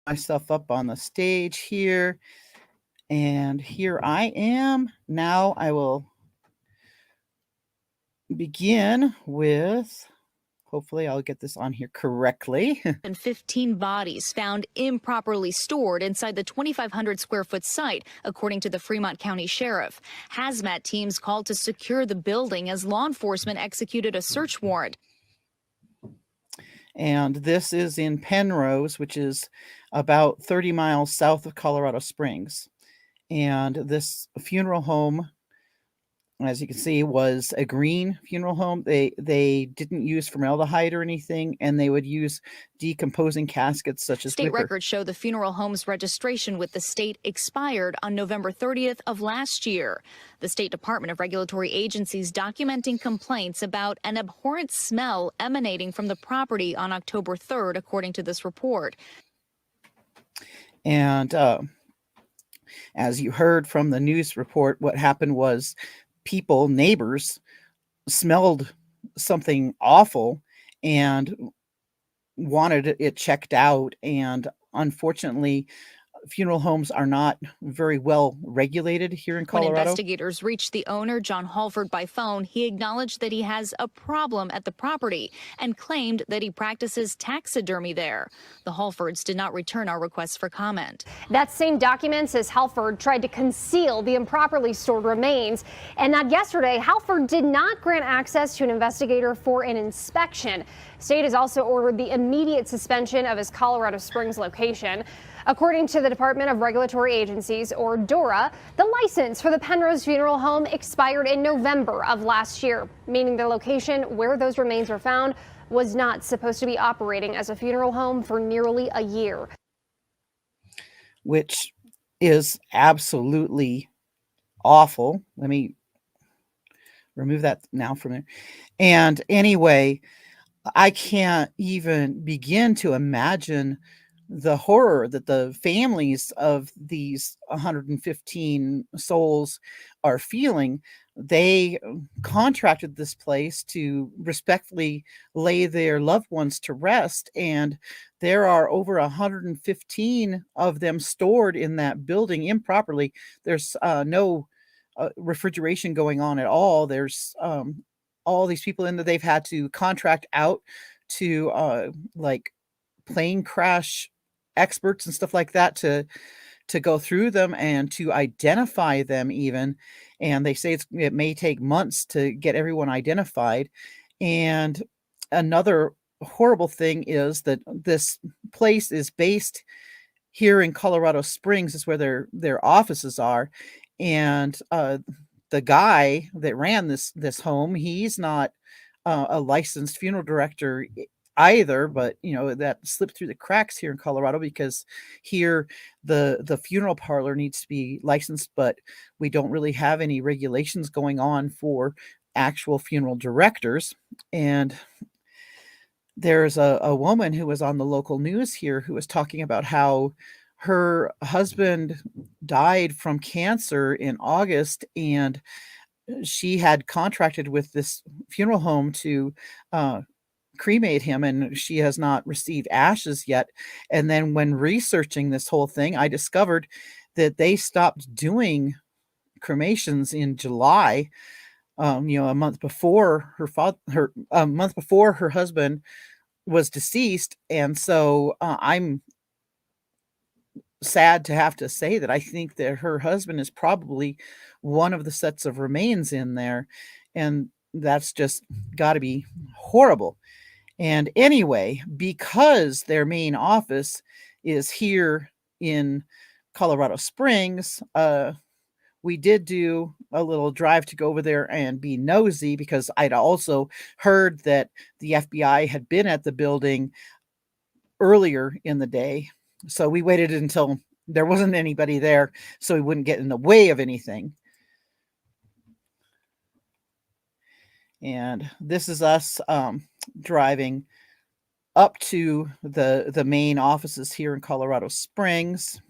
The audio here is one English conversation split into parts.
myself up on the stage here, and here I am. Now I will begin with, hopefully I'll get this on here correctly. And 15 bodies found improperly stored inside the 2,500 square foot site, according to the Fremont County Sheriff. Hazmat teams called to secure the building as law enforcement executed a search warrant. And this is in Penrose, which is about 30 miles south of Colorado Springs. And this funeral home, as you can see, was a green funeral home. They didn't use formaldehyde or anything, and they would use decomposing caskets such as State wicker. records show the funeral home's registration with the state expired on November 30th of last year. The State Department of Regulatory Agencies documenting complaints about an abhorrent smell emanating from the property on October 3rd, according to this report. And as you heard from the news report, what happened was people, neighbors, smelled something awful and wanted it checked out. And unfortunately, funeral homes are not very well regulated here in Colorado. When investigators reached the owner, John Halford, by phone, he acknowledged that he has a problem at the property and claimed that he practices taxidermy there. The Halfords did not return our requests for comment. That same document says Halford tried to conceal the improperly stored remains, and that yesterday Halford did not grant access to an investigator for an inspection. State has also ordered the immediate suspension of his Colorado Springs location. According to the Department of Regulatory Agencies, or DORA, the license for the Penrose Funeral Home expired in November of last year, meaning the location where those remains were found was not supposed to be operating as a funeral home for nearly a year. Which is absolutely awful. Let me remove that now from there. And anyway, I can't even begin to imagine the horror that the families of these 115 souls are feeling. They contracted this place to respectfully lay their loved ones to rest, and there are over 115 of them stored in that building improperly. There's no refrigeration going on at all. There's all these people in that they've had to contract out to like plane crash experts and stuff like that to go through them and to identify them even. And they say it may take months to get everyone identified. And another horrible thing is that this place is based here in Colorado Springs, is where their offices are. And the guy that ran this home, he's not a licensed funeral director either, but that slipped through the cracks here in Colorado, because here the funeral parlor needs to be licensed, but we don't really have any regulations going on for actual funeral directors. And there's a woman who was on the local news here who was talking about how her husband died from cancer in August, and she had contracted with this funeral home to cremate him, and she has not received ashes yet. And then when researching this whole thing, I discovered that they stopped doing cremations in July, a month before a month before her husband was deceased. And so I'm sad to have to say that I think that her husband is probably one of the sets of remains in there, and that's just got to be horrible. And anyway, because their main office is here in Colorado Springs, we did do a little drive to go over there and be nosy, because I'd also heard that the FBI had been at the building earlier in the day. So we waited until there wasn't anybody there so we wouldn't get in the way of anything. And this is us driving up to the main offices here in Colorado Springs.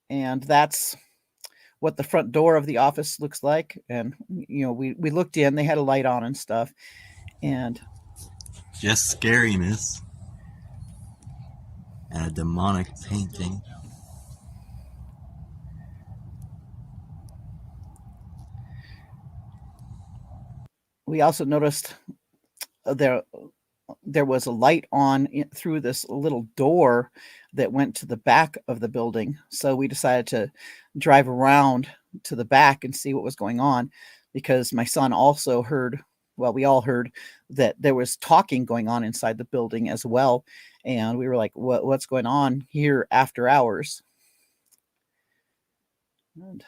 And that's what the front door of the office looks like. And, we looked in, they had a light on and stuff. And just scary, miss. and a demonic painting. We also noticed there was a light on through this little door that went to the back of the building. So we decided to drive around to the back and see what was going on, because my son also heard, well, we all heard that there was talking going on inside the building as well. And we were like, what's going on here after hours? And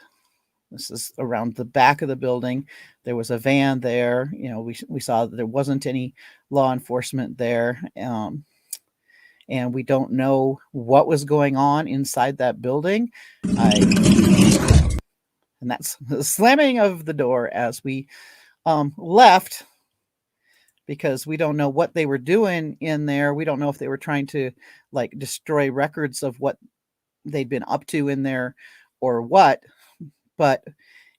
this is around the back of the building. There was a van there. We saw that there wasn't any law enforcement there. And we don't know what was going on inside that building. And that's the slamming of the door as we left, because we don't know what they were doing in there. We don't know if they were trying to like destroy records of what they'd been up to in there or what. But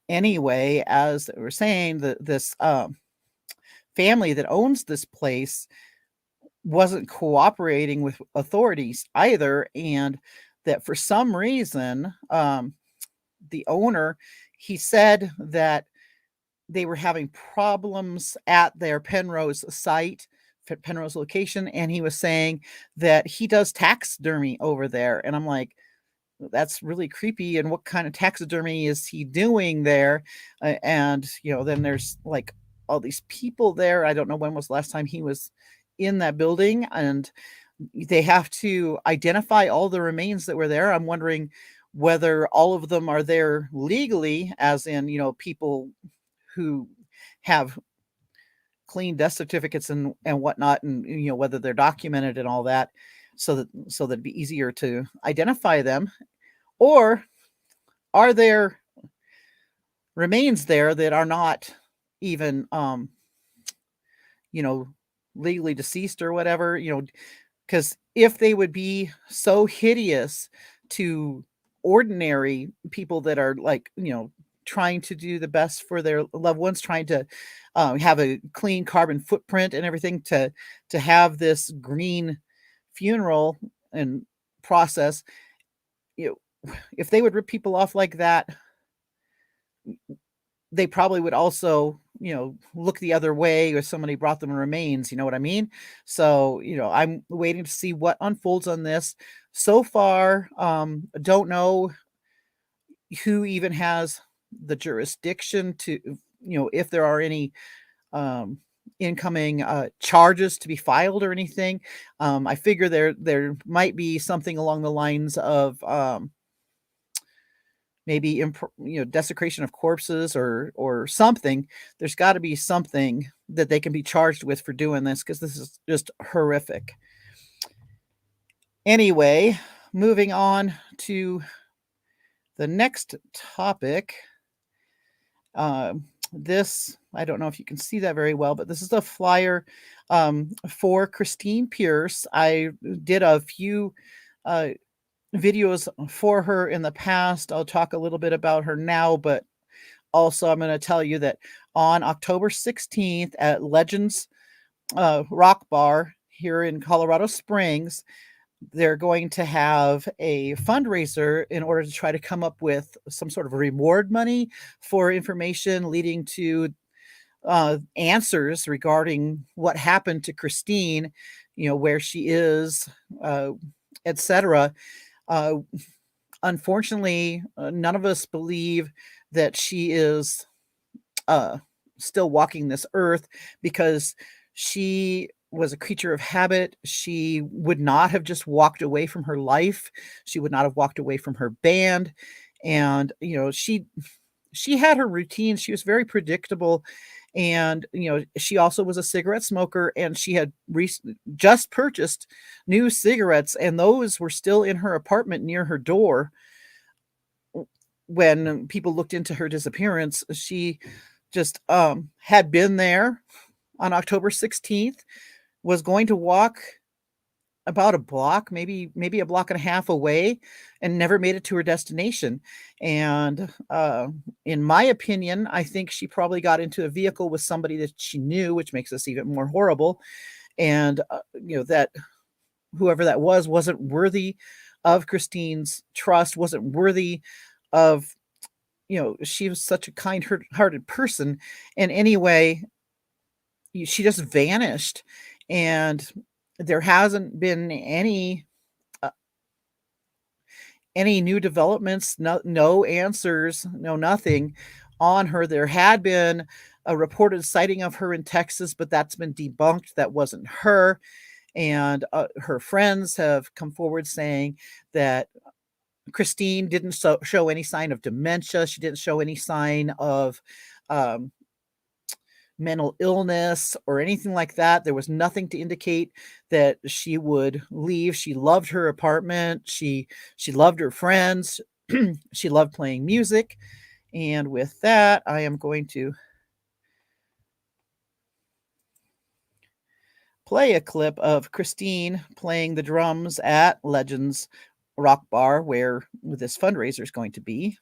anyway, as we were saying, this family that owns this place wasn't cooperating with authorities either, and that for some reason, the owner, he said that they were having problems at their Penrose site, Penrose location, and he was saying that he does taxidermy over there. And I'm like, that's really creepy. And what kind of taxidermy is he doing there? And then there's like all these people there. I don't know when was the last time he was in that building, and they have to identify all the remains that were there. I'm wondering whether all of them are there legally, as in, people who have clean death certificates and whatnot, and whether they're documented and all that, so that it'd be easier to identify them. Or are there remains there that are not even legally deceased or whatever, because if they would be so hideous to ordinary people that are like, trying to do the best for their loved ones, trying to have a clean carbon footprint and everything, to have this green funeral and process, if they would rip people off like that, they probably would also, look the other way if somebody brought them remains, you know what I mean? So, I'm waiting to see what unfolds on this. So far, don't know who even has the jurisdiction to, if there are any incoming charges to be filed or anything. I figure there might be something along the lines of maybe desecration of corpses or something. There's got to be something that they can be charged with for doing this, because this is just horrific. Anyway, moving on to the next topic. This, I don't know if you can see that very well, but this is a flyer for Christine Pierce. I did a few videos for her in the past. I'll talk a little bit about her now, but also I'm going to tell you that on October 16th at Legends Rock Bar here in Colorado Springs, they're going to have a fundraiser in order to try to come up with some sort of reward money for information leading to answers regarding what happened to Christine, where she is, etc. Unfortunately, none of us believe that she is still walking this earth, because she was a creature of habit. She would not have just walked away from her life. She would not have walked away from her band. And, she had her routine. She was very predictable. And, she also was a cigarette smoker, and she had just purchased new cigarettes, and those were still in her apartment near her door when people looked into her disappearance. She just had been there on October 16th, was going to walk about a block, maybe a block and a half away, and never made it to her destination. And in my opinion, I think she probably got into a vehicle with somebody that she knew, which makes this even more horrible. And that whoever that was wasn't worthy of Christine's trust, wasn't worthy of, she was such a kind-hearted person. And anyway, she just vanished, and there hasn't been any new developments, no answers, no nothing on her. There had been a reported sighting of her in Texas, but that's been debunked. That wasn't her. And her friends have come forward saying that Christine didn't show any sign of dementia. She didn't show any sign of mental illness or anything like that. There was nothing to indicate that she would leave. She loved her apartment. She loved her friends. She loved playing music. And with that, I am going to play a clip of Christine playing the drums at Legends Rock Bar, where this fundraiser is going to be.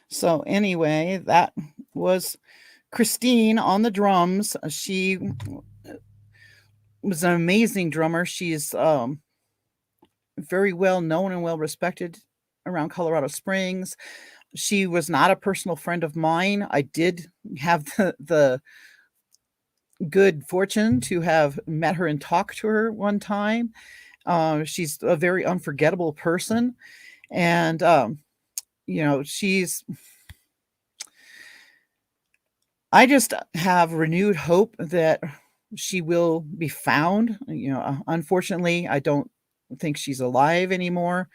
So anyway, that was Christine on the drums. She was an amazing drummer. She's very well known and well respected around Colorado Springs. She was not a personal friend of mine. I did have the good fortune to have met her and talked to her one time. She's a very unforgettable person. And, I just have renewed hope that she will be found. Unfortunately, I don't think she's alive anymore,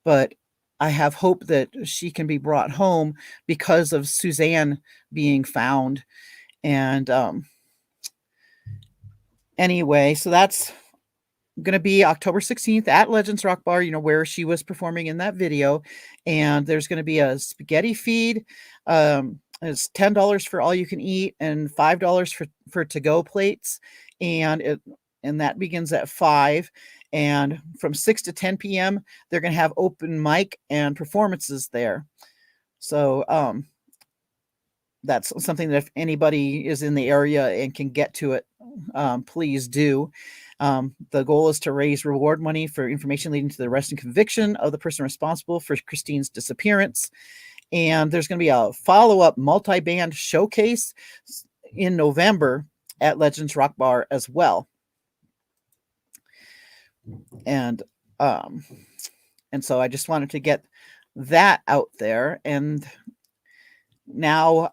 but I have hope that she can be brought home because of Suzanne being found. And anyway, so that's going to be October 16th at Legends Rock Bar, where she was performing in that video. And there's going to be a spaghetti feed. It's $10 for all you can eat and $5 for to-go plates. And that begins at 5. And from 6 to 10 p.m., they're going to have open mic and performances there. So that's something that if anybody is in the area and can get to it, please do. The goal is to raise reward money for information leading to the arrest and conviction of the person responsible for Christine's disappearance. And there's going to be a follow-up multi-band showcase in November at Legends Rock Bar as well. And so I just wanted to get that out there. And now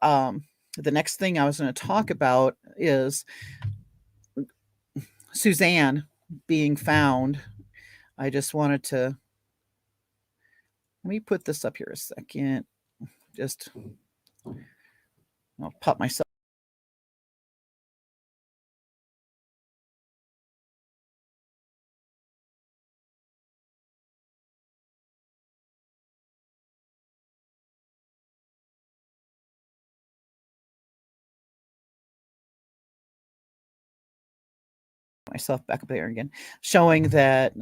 the next thing I was going to talk about is Suzanne being found. I just wanted to let me put this up here a second. Just I'll pop myself back up there again, showing that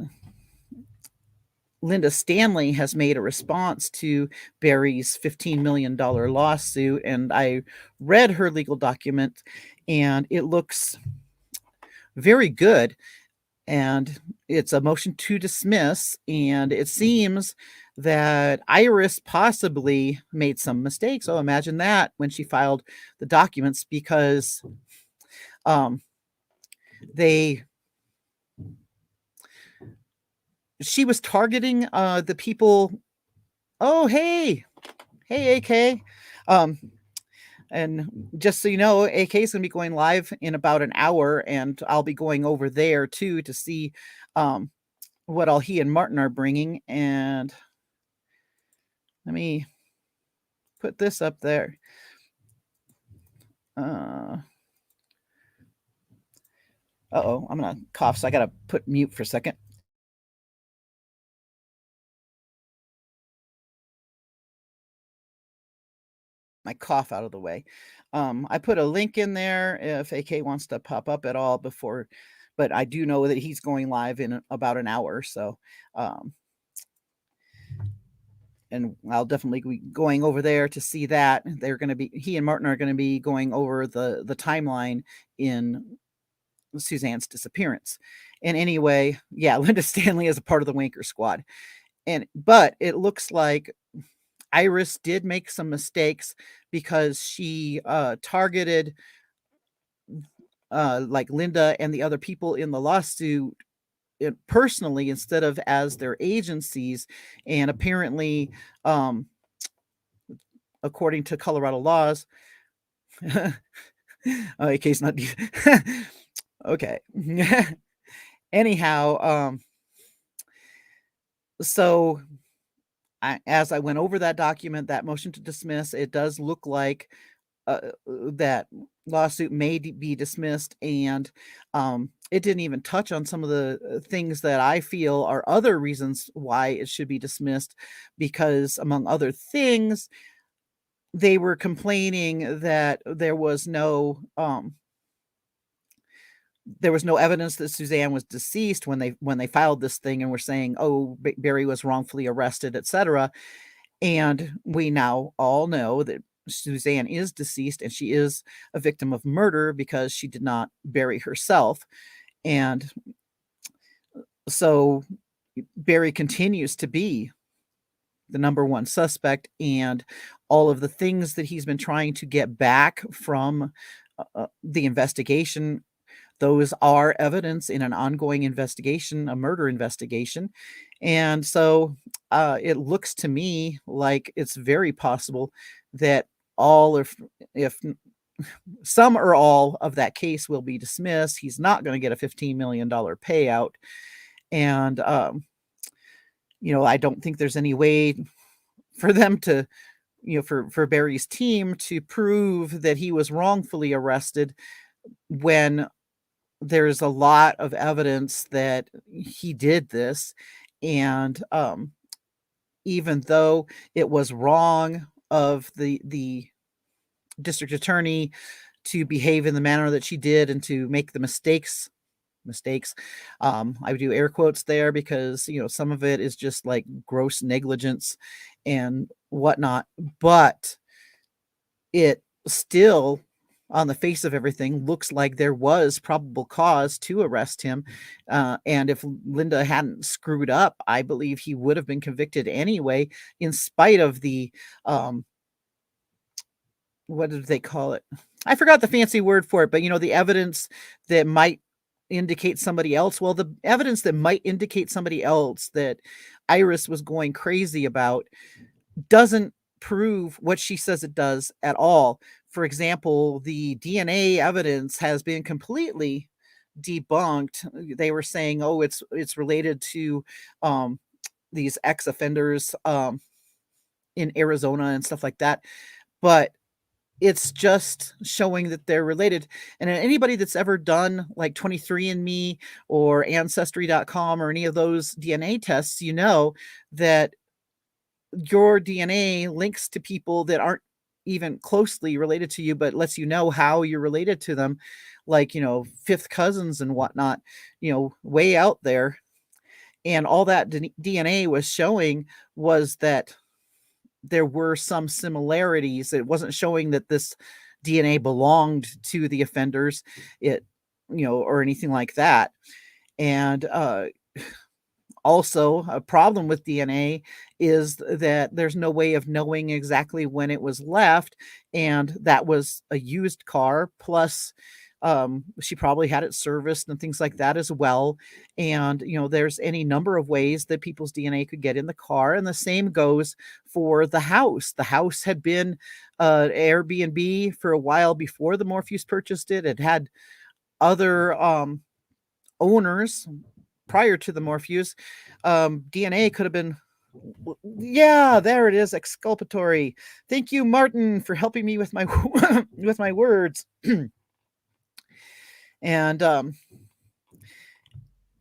Linda Stanley has made a response to Barry's $15 million lawsuit. And I read her legal document, and it looks very good. And it's a motion to dismiss. And it seems that Iris possibly made some mistakes. Oh, imagine that when she filed the documents, because she was targeting the people. Oh, hey, AK. And just so you know, AK is going to be going live in about an hour, and I'll be going over there too to see what all he and Martin are bringing. And let me put this up there. Uh-oh, I'm going to cough, so I got to put mute for a second. My cough out of the way. I put a link in there if AK wants to pop up at all before, but I do know that he's going live in about an hour. So, and I'll definitely be going over there to see that. He and Martin are going to be going over the timeline in Suzanne's disappearance. And anyway, yeah, Linda Stanley is a part of the Wanker squad. But it looks like Iris did make some mistakes because she targeted like Linda and the other people in the lawsuit personally instead of as their agencies. And apparently, according to Colorado laws, AK's not okay. Anyhow, so as I went over that document, that motion to dismiss, it does look like that lawsuit may be dismissed. And it didn't even touch on some of the things that I feel are other reasons why it should be dismissed, because among other things, they were complaining that there was no evidence that Suzanne was deceased when they filed this thing, and were saying, oh, Barry was wrongfully arrested, etc. And we now all know that Suzanne is deceased, and she is a victim of murder because she did not bury herself. And so Barry continues to be the number one suspect, and all of the things that he's been trying to get back from the investigation, those are evidence in an ongoing investigation, a murder investigation. And so it looks to me like it's very possible that if some or all of that case will be dismissed. He's not going to get a $15 million payout. And, I don't think there's any way for them to, for Barry's team to prove that he was wrongfully arrested when there's a lot of evidence that he did this. And even though it was wrong of the district attorney to behave in the manner that she did and to make the mistakes, I would do air quotes there, because some of it is just like gross negligence and whatnot, but it still, on the face of everything, looks like there was probable cause to arrest him. And if Linda hadn't screwed up, I believe he would have been convicted anyway, in spite of the, what did they call it? I forgot the fancy word for it, but the evidence that might indicate somebody else. Well, the evidence that might indicate somebody else that Iris was going crazy about doesn't prove what she says it does at all. For example, the DNA evidence has been completely debunked. They were saying, oh, it's related to these ex-offenders in Arizona and stuff like that. But it's just showing that they're related. And anybody that's ever done like 23andMe or Ancestry.com or any of those DNA tests, you know that your DNA links to people that aren't even closely related to you, but lets you know how you're related to them, like, fifth cousins and whatnot, way out there. And all that DNA was showing was that there were some similarities. It wasn't showing that this DNA belonged to the offenders, or anything like that. And also, a problem with DNA is that there's no way of knowing exactly when it was left, and that was a used car. Plus, she probably had it serviced and things like that as well. And there's any number of ways that people's DNA could get in the car, and the same goes for the house. The house had been Airbnb for a while before the Morphews purchased it. It had other owners prior to the Morphews. DNA could have been, yeah, there it is, exculpatory. Thank you, Martin, for helping me with my with my words. And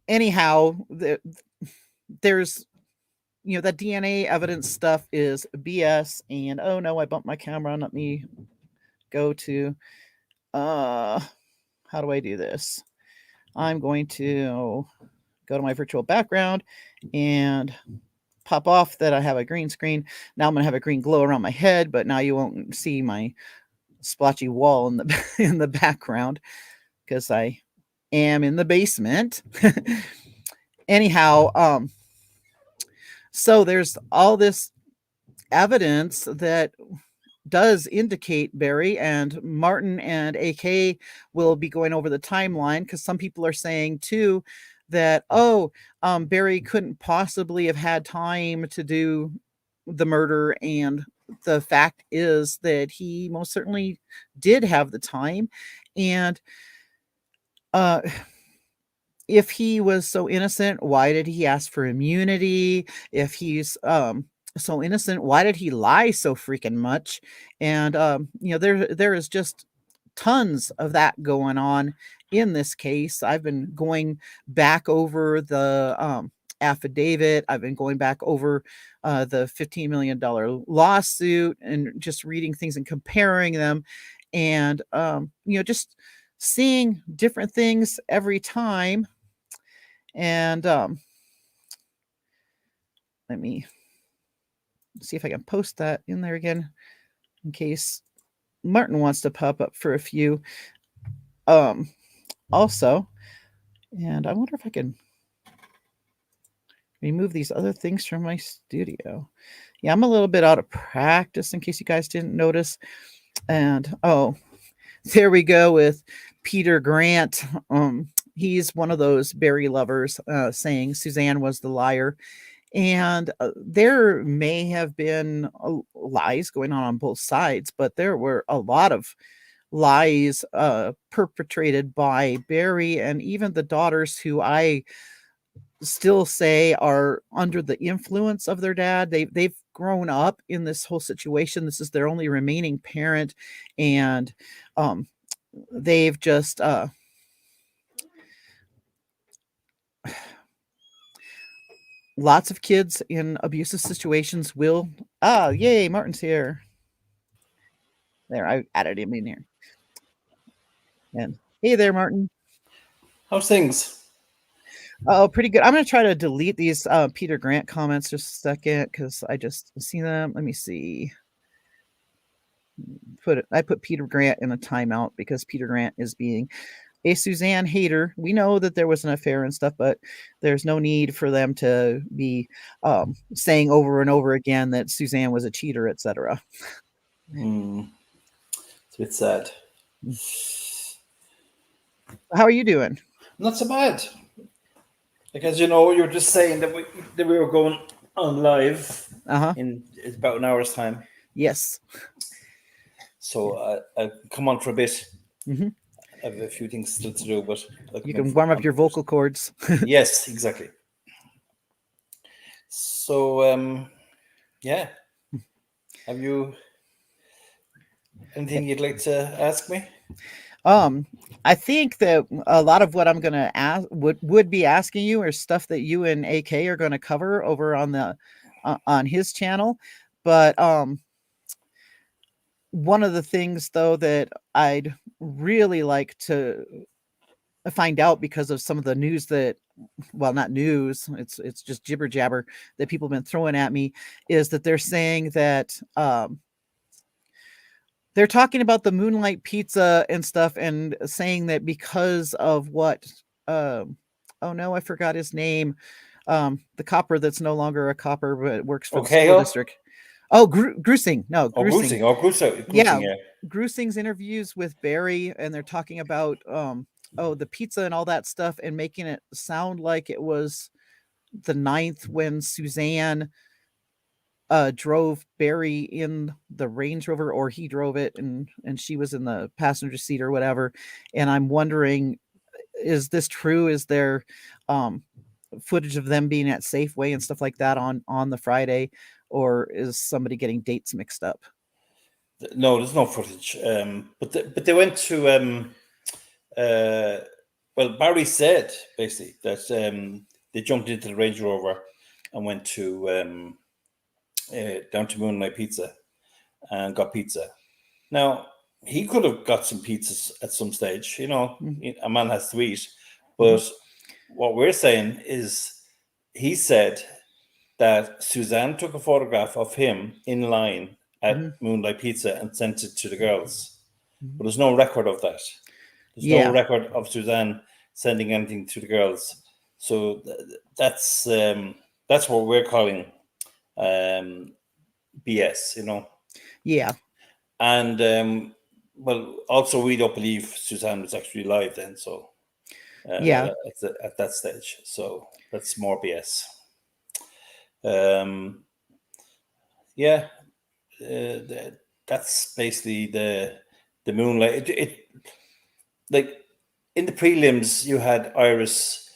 anyhow, there's that DNA evidence stuff is BS. And oh no, I bumped my camera. Let me go to how do I do this? I'm going to go to my virtual background and pop off that I have a green screen. Now I'm going to have a green glow around my head, but now you won't see my splotchy wall in the in the background because I am in the basement. Anyhow, so there's all this evidence that does indicate Barry, and Martin and AK will be going over the timeline, because some people are saying too that, Barry couldn't possibly have had time to do the murder. And the fact is that he most certainly did have the time. And if he was so innocent, why did he ask for immunity? If he's so innocent, why did he lie so freaking much? And there is just tons of that going on in this case. I've been going back over the affidavit. I've been going back over the $15 million lawsuit and just reading things and comparing them, and just seeing different things every time. And let me see if I can post that in there again in case Martin wants to pop up for a few also. And I wonder if I can remove these other things from my studio. Yeah, I'm a little bit out of practice, in case you guys didn't notice. And there we go with Peter Grant. He's one of those Barry lovers, saying Suzanne was the liar. And there may have been lies going on both sides, but there were a lot of lies perpetrated by Barry and even the daughters, who I still say are under the influence of their dad. They've grown up in this whole situation. This is their only remaining parent, and they've just lots of kids in abusive situations will yay, Martin's here. There, I added him in here. And hey there, Martin. How's things? Oh, pretty good. I'm going to try to delete these Peter Grant comments just a second, because I just see them. Let me see. I put Peter Grant in a timeout because Peter Grant is being a Suzanne hater. We know that there was an affair and stuff, but there's no need for them to be saying over and over again that Suzanne was a cheater, etc. It's a bit sad. How are you doing? Not so bad. Because you're just saying that we were going on live in about an hour's time. Yes. So I'll come on for a bit. Mm-hmm. I have a few things still to do, but you can warm up your vocal cords. Yes, exactly. So, yeah. Have you anything you'd like to ask me? I think that a lot of what I'm going to ask would be asking you are stuff that you and AK are going to cover over on the on his channel. But one of the things though that I'd really like to find out, because of some of the news that, well, not news, it's just jibber jabber that people have been throwing at me, is that they're saying that they're talking about the Moonlight Pizza and stuff, and saying that because of what, oh no, I forgot his name. The copper that's no longer a copper, but works for the school district. Oh, Grusing. No, Grusing. Grusing. Yeah. Grusing's interviews with Barry, and they're talking about, the pizza and all that stuff, and making it sound like it was the 9th when Suzanne drove Barry in the Range Rover, or he drove it and she was in the passenger seat or whatever. And I'm wondering, is this true? Is there footage of them being at Safeway and stuff like that on the Friday, or is somebody getting dates mixed up? No, there's no footage. But they went to well, Barry said basically that they jumped into the Range Rover and went to down to Moonlight Pizza and got pizza. Now, he could have got some pizzas at some stage, a man has to eat. But what we're saying is, he said that Suzanne took a photograph of him in line at Moonlight Pizza and sent it to the girls. But there's no record of that. There's no record of Suzanne sending anything to the girls. So that's what we're calling BS, Yeah. And well, also we don't believe Suzanne was actually live then. So at that stage, so that's more BS. That's basically the Moonlight. It like in the prelims, you had Iris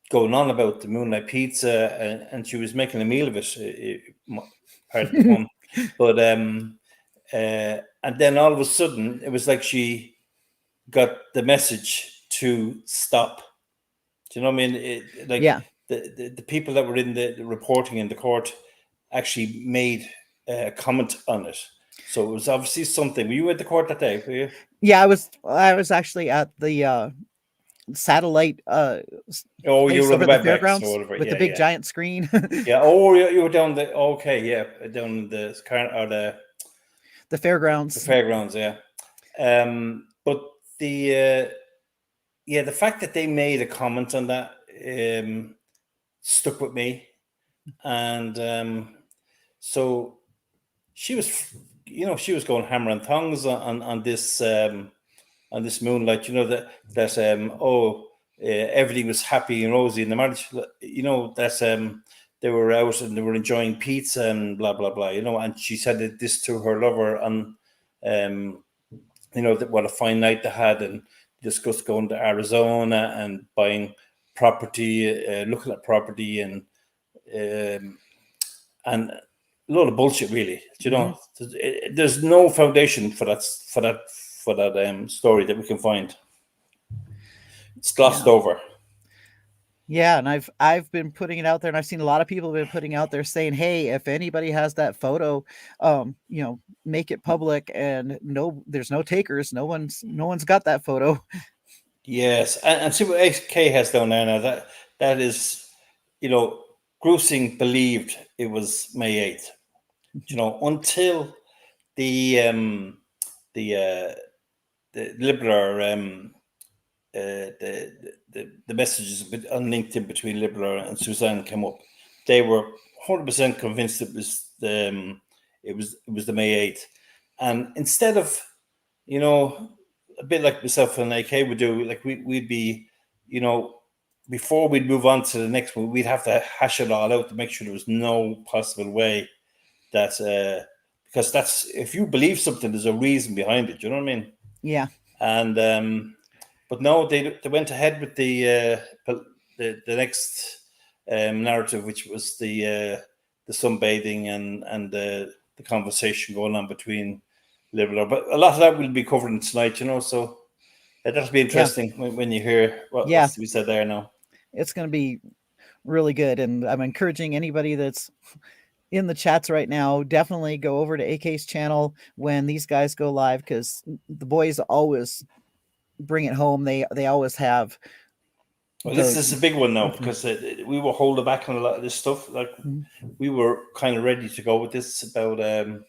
going on about the Moonlight Pizza, and she was making a meal of it. Pardon the pun. But and then all of a sudden, it was like she got the message to stop. Do you know what I mean? The people that were in the reporting in the court actually made a comment on it. So it was obviously something. Were you at the court that day? Were you? Yeah, I was actually at the satellite you were on the fairgrounds with the big giant screen. You were down down the fairgrounds. The fairgrounds, yeah. But the fact that they made a comment on that stuck with me, and so she was going hammer and tongs on this Moonlight. Everything was happy and rosy in the marriage. That they were out and they were enjoying pizza and blah blah blah. And she said this to her lover, and what a fine night they had, and discussed going to Arizona and buying property, looking at property, and a lot of bullshit, really. There's no foundation for that story that we can find. It's glossed over. Yeah, and I've been putting it out there, and I've seen a lot of people have been putting out there saying, "Hey, if anybody has that photo, make it public." And no, there's no takers. No one's got that photo. Yes, and see what AK has down there now. That is, Grusing believed it was May 8th. Until the Liberal the messages on LinkedIn between Liberal and Suzanne came up, they were 100% convinced it was the May 8th. And instead of, a bit like myself and AK would do, like we'd be, before we'd move on to the next one, we'd have to hash it all out to make sure there was no possible way that because if you believe something, there's a reason behind it. You know what I mean? Yeah. And but no, they went ahead with the next narrative, which was the sunbathing and the conversation going on between Liberal. But a lot of that will be covered tonight, so that'll be interesting when you hear what's to be said there now. It's going to be really good, and I'm encouraging anybody that's in the chats right now, definitely go over to AK's channel when these guys go live, because the boys always bring it home. They always have. Well, this is a big one now, because we were holding back on a lot of this stuff. Like we were kind of ready to go with this about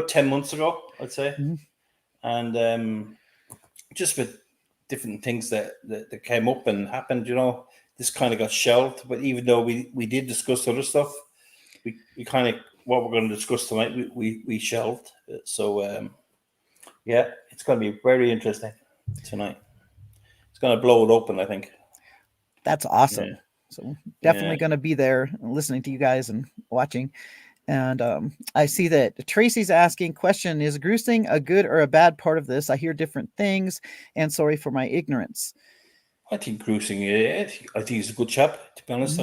10 months ago, I'd say, and just with different things that came up and happened, this kind of got shelved. But even though we did discuss other stuff, we kind of, what we're going to discuss tonight, we shelved. So it's going to be very interesting tonight. It's going to blow it open, I think. That's awesome. So definitely going to be there listening to you guys and watching. And I see that Tracy's asking, question, is Grusing a good or a bad part of this? I hear different things, and sorry for my ignorance. I think Grusing, I think he's a good chap, to be honest.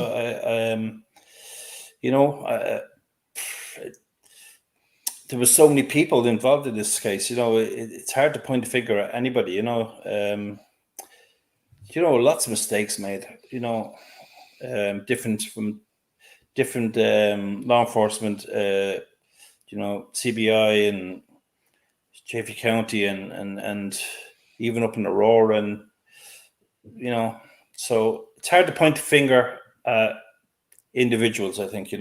There were so many people involved in this case. It's hard to point a finger at anybody. Lots of mistakes made. Different from different law enforcement. CBI and Chaffey County and even up in Aurora, and so it's hard to point a finger at individuals. I think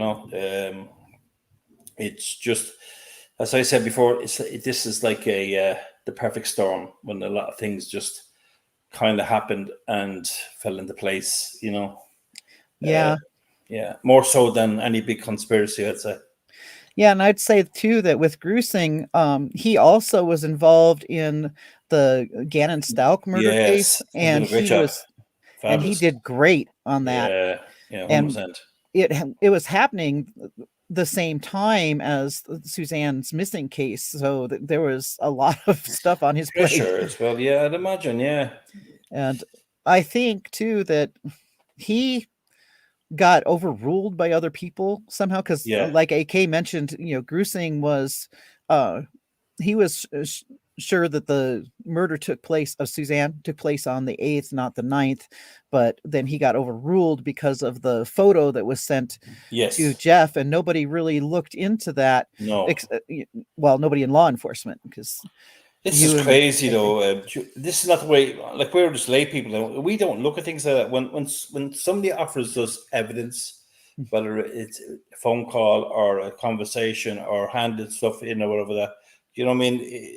it's just, as I said before, this is like the perfect storm, when a lot of things just kind of happened and fell into place. More so than any big conspiracy, I'd say. Yeah, and I'd say too that with Grusing, he also was involved in the Gannon Stalk murder case, and he did great on that. Yeah, 100%. And it was happening the same time as Suzanne's missing case, so there was a lot of stuff on his plate. Sure, as well. Yeah, I'd imagine. Yeah, and I think too that he got overruled by other people somehow, because like AK mentioned, Grusing was he was sure that the murder of Suzanne took place on the 8th, not the 9th, but then he got overruled because of the photo that was sent to Jeff, and nobody really looked into that. Nobody in law enforcement, because this is crazy though. This is not the way, like, we're just lay people. We don't look at things like that. When somebody offers us evidence, whether it's a phone call or a conversation or handed stuff in or whatever that, you know what I mean?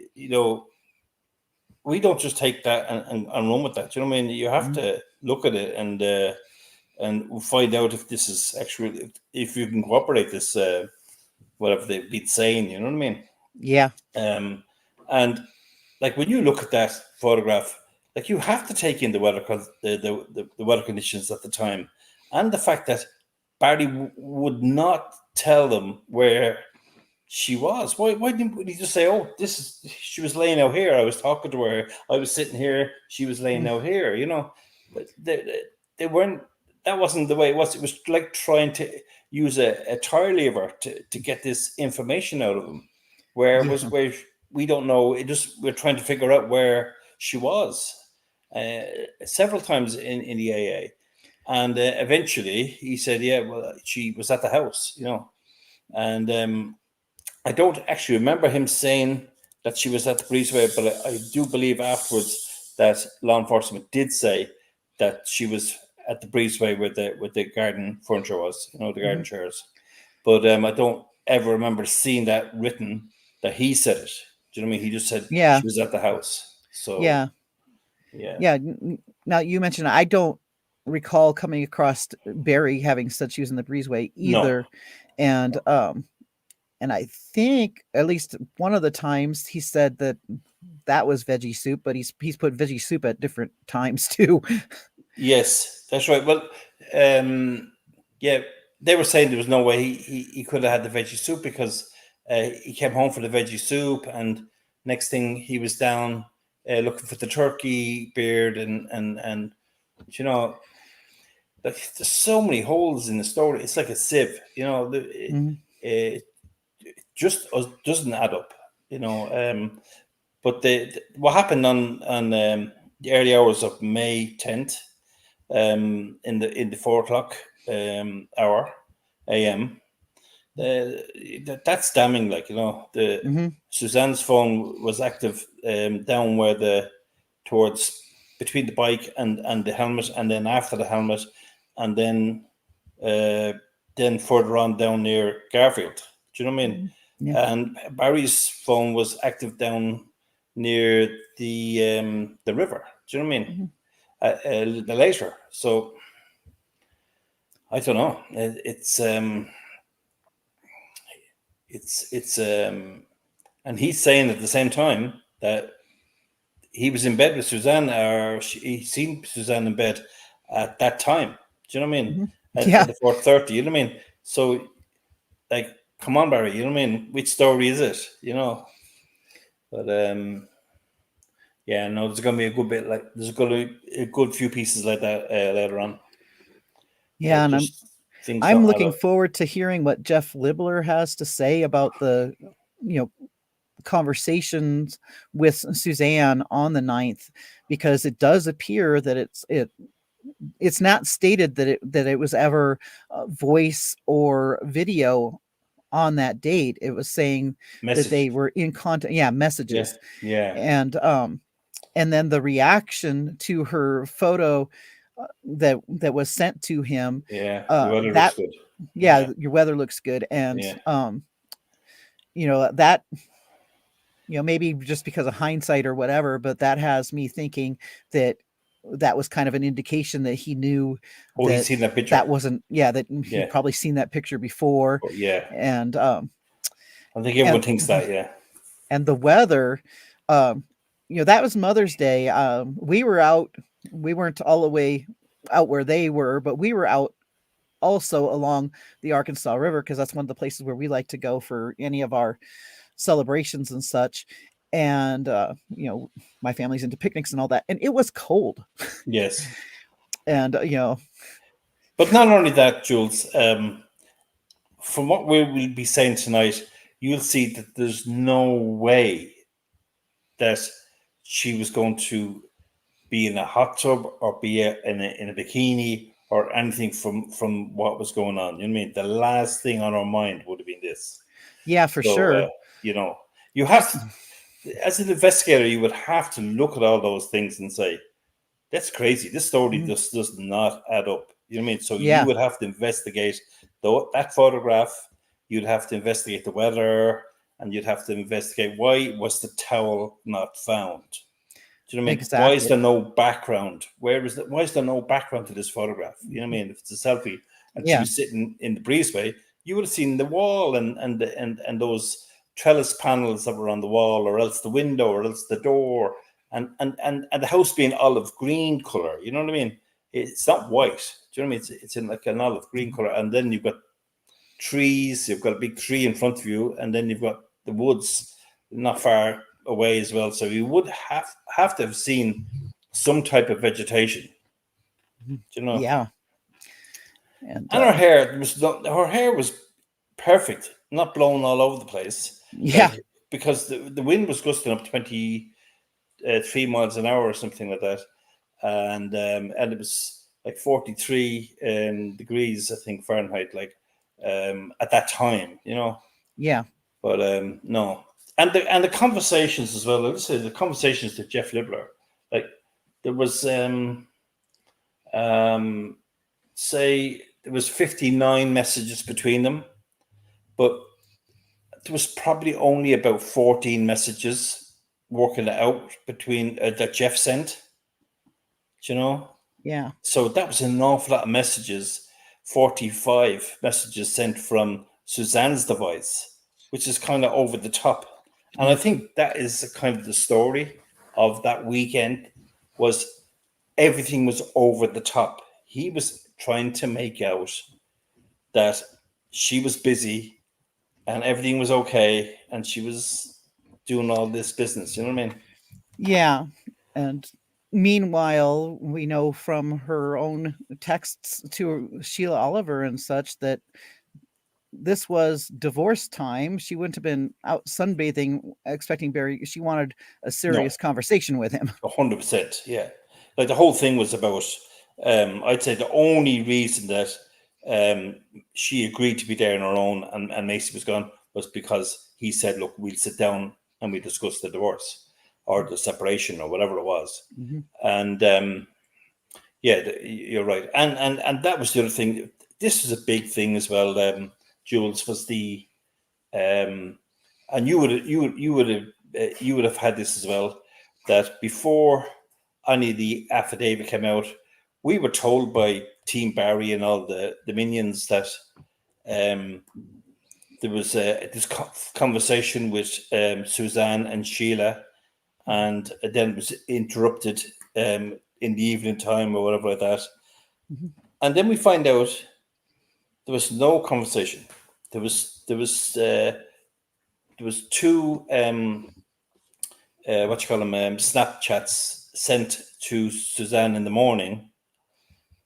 We don't just take that and run with that. You know what I mean? You have to look at it and find out if this is actually, if you can cooperate this, whatever they've been saying. You know what I mean? Yeah. And like, when you look at that photograph, like, you have to take in the weather, the weather conditions at the time, and the fact that Barry would not tell them where she was. Why didn't he just say, "Oh, she was laying out here. I was talking to her. I was sitting here. She was laying out here." But they weren't. That wasn't the way it was. It was like trying to use a tire lever to get this information out of them. Where we don't know. We're trying to figure out where she was several times in the AA, and eventually he said, "Yeah, well, she was at the house," and I don't actually remember him saying that she was at the breezeway, but I do believe afterwards that law enforcement did say that she was at the breezeway where the garden furniture was, the garden chairs. But I don't ever remember seeing that written that he said it. Do you know what I mean? He just said she was at the house. So yeah. Now you mentioned, I don't recall coming across Barry having said she was in the breezeway either, and I think at least one of the times he said that was veggie soup, but he's put veggie soup at different times too. Yes, that's right. Well, they were saying there was no way he could have had the veggie soup, because he came home for the veggie soup, and next thing he was down looking for the turkey beard, and you know, like there's so many holes in the story. It's like a sieve, you know. It just doesn't add up, you know. But what happened on the early hours of May 10th, in the 4 o'clock hour AM, that's damning. Like, you know, Suzanne's phone was active down where towards between the bike and the helmet, and then after the helmet, and then further on down near Garfield. Do you know what I mean? Yeah. And Barry's phone was active down near the river. Do you know what I mean? A little bit later. So I don't know. It's and he's saying at the same time that he was in bed with Suzanne, or he seen Suzanne in bed at that time. Do you know what I mean? At the 4:30. You know what I mean? So, like, come on, Barry. You know what I mean? Which story is it? You know. But yeah, no, there's going to be a good bit like there's going to be a good few pieces like that later on. Yeah, and things I'm don't add looking up. forward to hearing what Jeff Libler has to say about the, you know, conversations with Suzanne on the 9th, because it does appear that it's not stated that it was ever voice or video on that date. It was saying that they were in contact, messages. Yeah. And then the reaction to her photo that was sent to him. Yeah, the weather looks good. Yeah, your weather looks good. And you know, that, you know, maybe just because of hindsight or whatever, but that has me thinking that was kind of an indication that he knew he's seen that picture. That wasn't, that he'd probably seen that picture before. And I think everyone thinks that, yeah. And the weather, you know, that was Mother's Day. We were out. We weren't all the way out where they were, but we were out also along the Arkansas River, because that's one of the places where we like to go for any of our celebrations and such. And you know, my family's into picnics and all that, and it was cold. Yes. And you know, but not only that, Jules, from what we'll be saying tonight, you'll see that there's no way that she was going to be in a hot tub or be in a bikini or anything from what was going on. You know what I mean? The last thing on our mind would have been this. Yeah, for sure. You know, you have to, as an investigator, you would have to look at all those things and say, that's crazy. This story just does not add up. You know what I mean? So you would have to investigate that photograph. You'd have to investigate the weather, and you'd have to investigate why was the towel not found. Do you know what I mean? Exactly. Why is there no background? Why is there no background to this photograph? You know what I mean? If it's a selfie and she was sitting in the breezeway, you would have seen the wall and those trellis panels that were on the wall, or else the window, or else the door, and the house being olive green color. You know what I mean? It's not white. Do you know what I mean? It's in like an olive green color, and then you've got trees. You've got a big tree in front of you, and then you've got the woods not far away as well. So you would have to have seen some type of vegetation. Do you know? Yeah. And her hair was perfect, not blown all over the place. Yeah. Because the wind was gusting up 23 miles an hour or something like that, and it was like 43 degrees, I think, Fahrenheit, like at that time, you know. Yeah. But no, and the conversations as well. Let's say the conversations to Jeff Libler, like there was say there was 59 messages between them, but there was probably only about 14 messages working it out between that Jeff sent. Do you know? Yeah. So that was an awful lot of messages. 45 messages sent from Suzanne's device, which is kind of over the top. And I think that is kind of the story of that weekend, was everything was over the top. He was trying to make out that she was busy and everything was okay, and she was doing all this business. You know what I mean? Yeah. And meanwhile, we know from her own texts to Sheila Oliver and such that this was divorce time. She wouldn't have been out sunbathing expecting Barry. She wanted a No, serious conversation with him. 100%. Yeah. Like the whole thing was about, I'd say the only reason that she agreed to be there on her own and Macy was gone was because he said, look, we'll sit down and we discuss the divorce or the separation or whatever it was. Mm-hmm. And yeah, you're right. And that was the other thing. This was a big thing as well, Jules, was the, and you would have had this as well, that before any of the affidavit came out, we were told by Team Barry and all the minions that there was this conversation with Suzanne and Sheila, and then it was interrupted in the evening time or whatever like that. Mm-hmm. And then we find out there was no conversation. There was two what you call them Snapchats sent to Suzanne in the morning,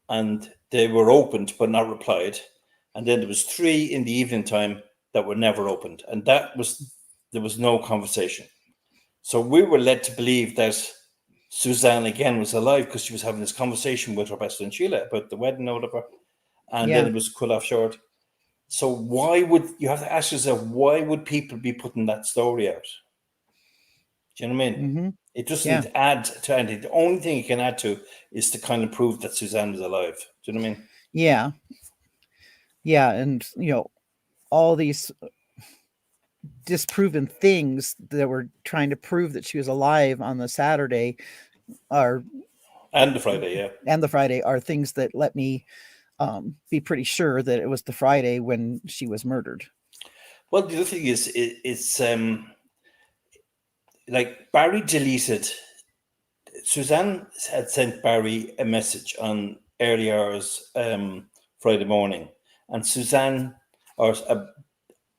and they were opened but not replied. And then there was 3 in the evening time that were never opened, and there was no conversation. So we were led to believe that Suzanne again was alive because she was having this conversation with her best friend Sheila about the wedding or whatever, and then it was cut off short. So why would you have to ask yourself, why would people be putting that story out? Do you know what I mean? Mm-hmm. It doesn't add to anything. The only thing it can add to is to kind of prove that Suzanne was alive. Do you know what I mean? Yeah. Yeah. And, all these disproven things that were trying to prove that she was alive on the Saturday and the Friday are things that let me be pretty sure that it was the Friday when she was murdered. Well, the other thing is, it's like Barry deleted. Suzanne had sent Barry a message on early hours Friday morning, and Suzanne, or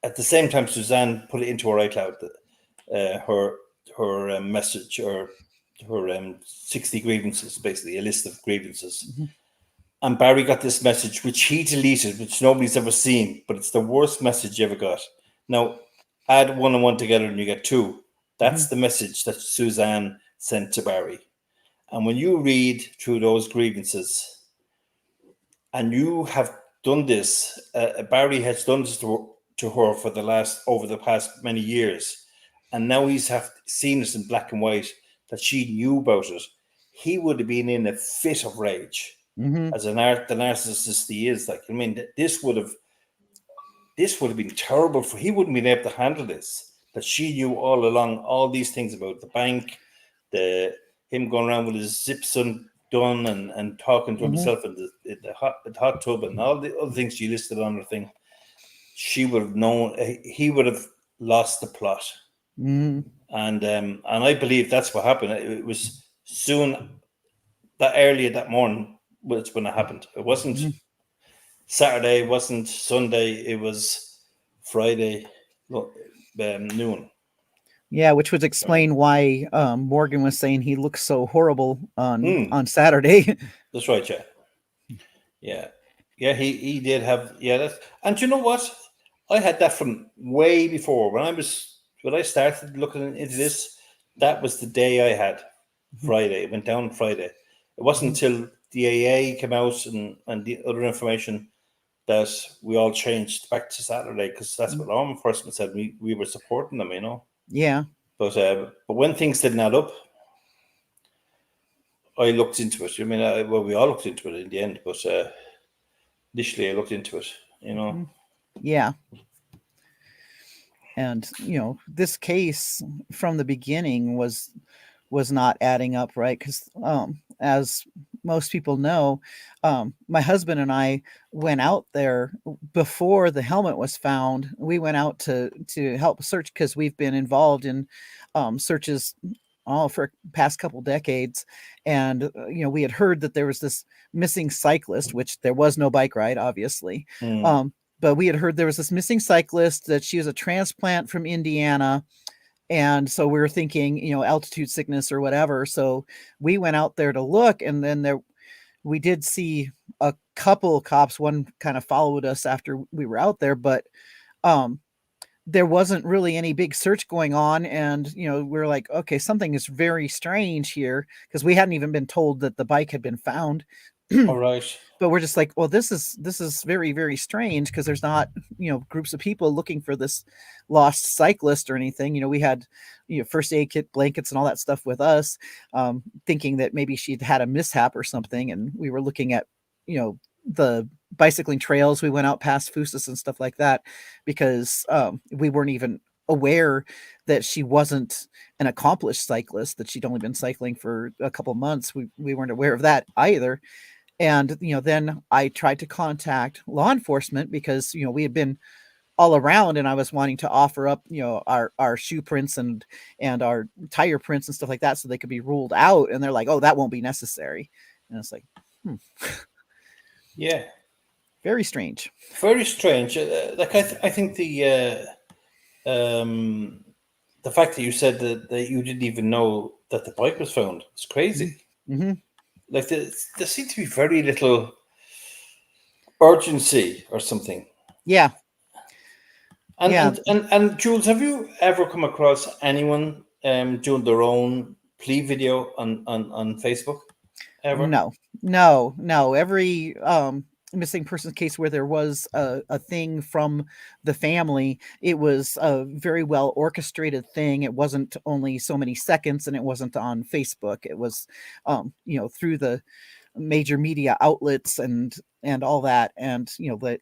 at the same time, Suzanne put it into her iCloud, her message, or her 60 grievances, basically a list of grievances. Mm-hmm. And Barry got this message, which he deleted, which nobody's ever seen, but it's the worst message you ever got. Now, add 1 and 1 together and you get 2. That's the message that Suzanne sent to Barry. And when you read through those grievances, and you have done this, Barry has done this to her over the past many years, and now he's seen it in black and white that she knew about it, he would have been in a fit of rage. Mm-hmm. As the narcissist he is. Like, I mean, this would have been terrible for. He wouldn't have been able to handle this. That she knew all along all these things about the bank, him going around with his zips undone and talking to himself in the hot tub and all the other things she listed on her thing. She would have known. He would have lost the plot. Mm-hmm. And I believe that's what happened. It was soon that earlier that morning. It's when it happened. It wasn't Saturday, it wasn't Sunday, it was Friday noon. Yeah, which would explain why Morgan was saying he looks so horrible on Saturday. That's right, yeah. He did have and you know what? I had that from way before when I started looking into this. That was the day I had Friday. It went down Friday. It wasn't until the AA came out and the other information that we all changed back to Saturday, because that's what law enforcement said. We were supporting them, Yeah. But when things didn't add up, I looked into it. I mean, we all looked into it in the end, but initially I looked into it, Yeah. And, this case from the beginning was not adding up, right? Because as most people know, my husband and I went out there before the helmet was found. We went out to help search because we've been involved in searches for past couple decades. And, we had heard that there was this missing cyclist, which there was no bike ride, obviously. But we had heard there was this missing cyclist, that she was a transplant from Indiana. And so we were thinking, altitude sickness or whatever. So we went out there to look, and then we did see a couple of cops. One kind of followed us after we were out there, but um, there wasn't really any big search going on. And, we're like, okay, something is very strange here, because we hadn't even been told that the bike had been found. All right. But we're just like, well, this is very, very strange, because there's not, groups of people looking for this lost cyclist or anything. We had, first aid kit, blankets, and all that stuff with us, thinking that maybe she'd had a mishap or something. And we were looking at, the bicycling trails. We went out past Fusus and stuff like that, because we weren't even aware that she wasn't an accomplished cyclist, that she'd only been cycling for a couple months. We weren't aware of that either. And, then I tried to contact law enforcement, because, we had been all around, and I was wanting to offer up, our shoe prints and our tire prints and stuff like that, so they could be ruled out. And they're like, oh, that won't be necessary. And it's like, Yeah. very strange. Very strange. I think the fact that you said that you didn't even know that the bike was found, it's crazy. Mm-hmm. Like there seemed to be very little urgency or something. Yeah. And Jules, have you ever come across anyone doing their own plea video on Facebook? Ever? No. Every missing persons case where there was a thing from the family, it was a very well orchestrated thing. It wasn't only so many seconds, and it wasn't on Facebook. It was through the major media outlets and all that. And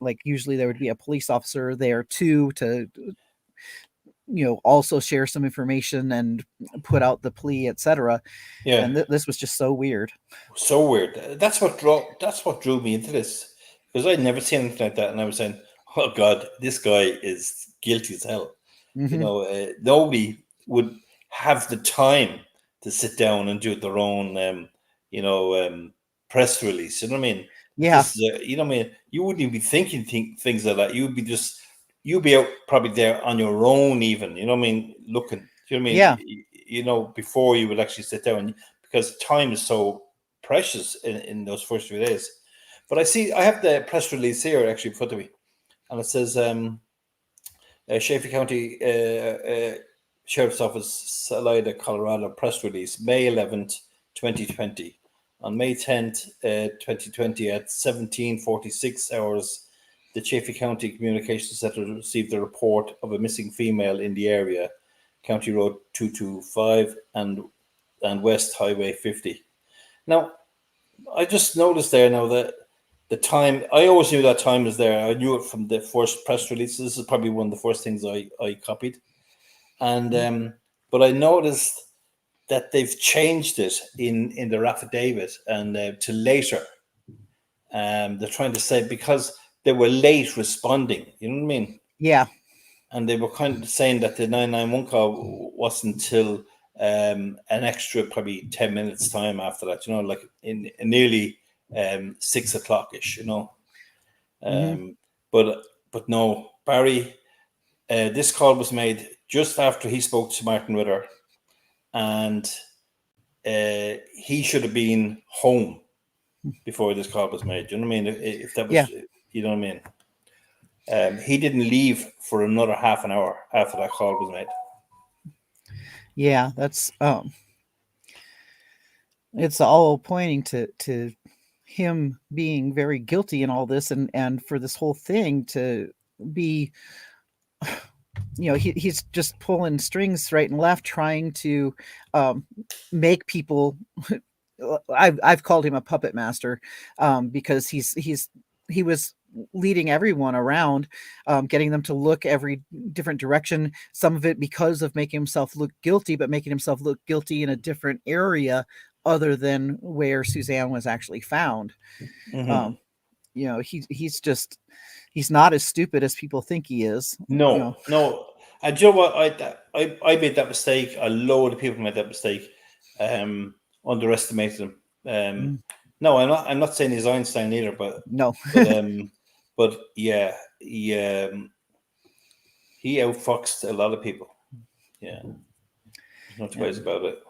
like usually there would be a police officer there too, to also share some information and put out the plea, etc. Yeah. And this was just so weird. So weird. That's what drew me into this, because I'd never seen anything like that, and I was saying, "Oh God, this guy is guilty as hell." Mm-hmm. Nobody would have the time to sit down and do their own, press release. You know what I mean? Yeah. You know what I mean? You wouldn't even be thinking things like that. You'd be out probably there on your own, even. You know what I mean? Looking. You know what I mean? Yeah. Before you would actually sit down, because time is so precious in those first few days. But I have the press release here actually in front of me, and it says Chaffey County Sheriff's Office, Salida, Colorado, press release, May 11th, 2020. On May 10th, 2020 at 17:46 hours, the Chaffey County Communications Center received a report of a missing female in the area, County Road 225 and West Highway 50. Now, I just noticed there now that the time, I always knew that time was there. I knew it from the first press release. This is probably one of the first things I copied. And but I noticed that they've changed it in their affidavit and to later. They're trying to say, because they were late responding, you know what I mean? Yeah. And they were kind of saying that the 991 call wasn't until an extra probably 10 minutes time after that, like in nearly 6 o'clock ish, But no, Barry, this call was made just after he spoke to Martin Ritter, and he should have been home before this call was made. You know what I mean? If that was, you know what I mean? He didn't leave for another half an hour after that call was made. Yeah, that's it's all pointing to him being very guilty in all this, and for this whole thing to be, he's just pulling strings right and left, trying to make people. I've called him a puppet master, because he was leading everyone around, getting them to look every different direction. Some of it because of making himself look guilty, but making himself look guilty in a different area other than where Suzanne was actually found. Mm-hmm. He's not as stupid as people think he is. No. And you know what? I made that mistake. A load of people made that mistake. Underestimated him. No, I'm not saying he's Einstein either, but no. but yeah, he outfoxed a lot of people. Yeah. No two ways about it.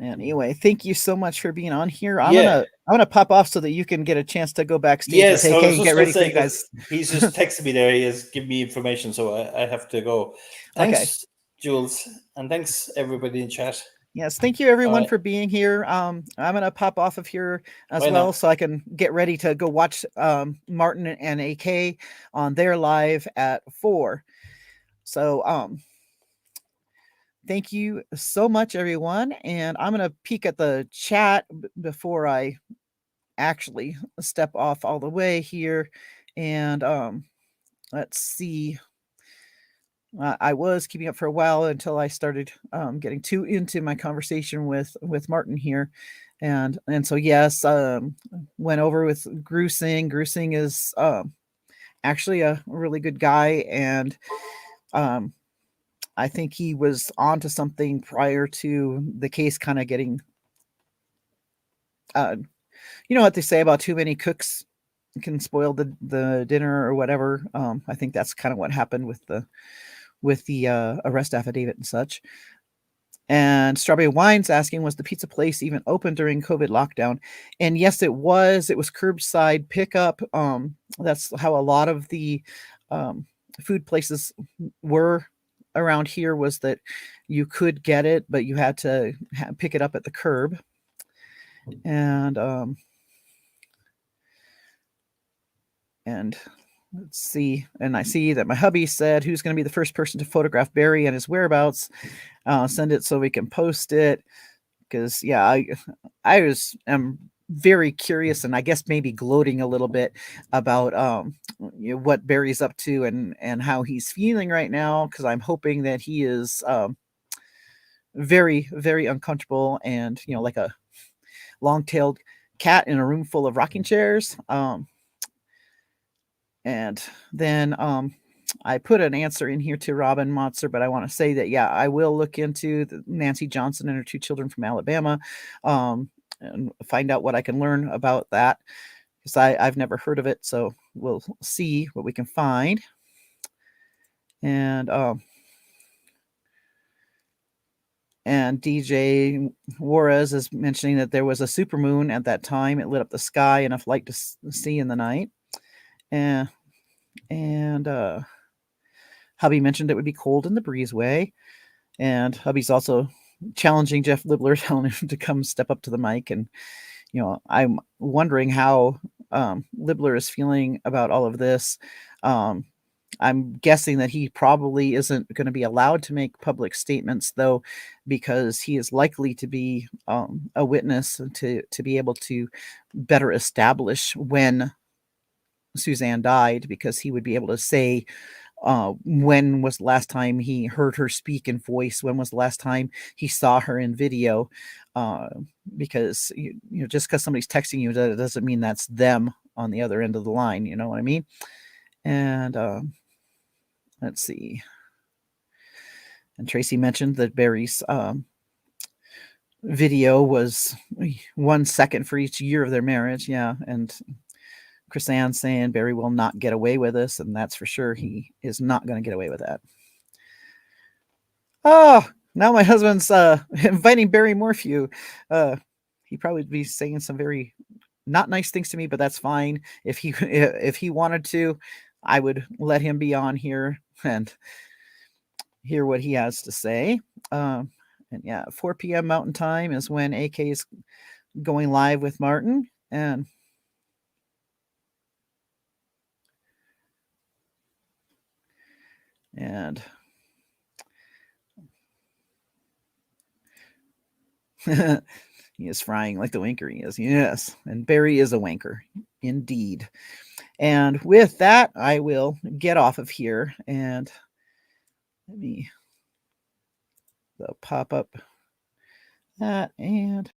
Anyway, thank you so much for being on here. I'm Yeah. gonna pop off so that you can get a chance to go backstage Yes, with I AK was and just get going ready to for say, you guys. he's just texted me there. He has given me information, so I have to go. Okay. Thanks, Jules, and thanks everybody in chat. Yes, thank you everyone right. for being here. I'm gonna pop off of here as Bye well now. so I can get ready to go watch Martin and AK on their live at 4. So thank you so much, everyone. And I'm gonna peek at the chat before I actually step off all the way here. And let's see. I was keeping up for a while until I started getting too into my conversation with Martin here, and so yes, went over with Grusing. Grusing is actually a really good guy, and I think he was onto something prior to the case kind of getting. You know what they say about too many cooks can spoil the dinner or whatever. I think that's kind of what happened with the arrest affidavit and such. And Strawberry Wine's asking, was the pizza place even open during COVID lockdown? And yes, it was. It was curbside pickup. That's how a lot of the food places were around here, was that you could get it, but you had to pick it up at the curb. And let's see. And I see that my hubby said, who's going to be the first person to photograph Barry and his whereabouts? Send it so we can post it. Because yeah, I am very curious, and I guess maybe gloating a little bit about what Barry's up to and how he's feeling right now. Because I'm hoping that he is very, very uncomfortable and like a long-tailed cat in a room full of rocking chairs. And then I put an answer in here to Robin Motzer, but I want to say that, yeah, I will look into Nancy Johnson and her 2 children from Alabama and find out what I can learn about that, because I've never heard of it. So we'll see what we can find. And DJ Juarez is mentioning that there was a supermoon at that time. It lit up the sky, enough light to see in the night. And hubby mentioned it would be cold in the breezeway, and hubby's also challenging Jeff Libler, telling him to come step up to the mic. And I'm wondering how Libler is feeling about all of this. I'm guessing that he probably isn't going to be allowed to make public statements, though, because he is likely to be a witness to be able to better establish when Suzanne died, because he would be able to say when was the last time he heard her speak in voice, when was the last time he saw her in video, because just because somebody's texting you, that doesn't mean that's them on the other end of the line. You know what I mean? And let's see. And Tracy mentioned that Barry's video was 1 second for each year of their marriage. Yeah. And Chris Ann saying Barry will not get away with this, and that's for sure. He is not going to get away with that. Oh, now my husband's inviting Barry Morphew. He'd probably be saying some very not nice things to me, but that's fine. If he wanted to, I would let him be on here and hear what he has to say. And yeah, 4 p.m. Mountain Time is when AK is going live with Martin. And he is frying like the wanker he is. Yes. And Barry is a wanker. Indeed. And with that, I will get off of here. And let me pop up that and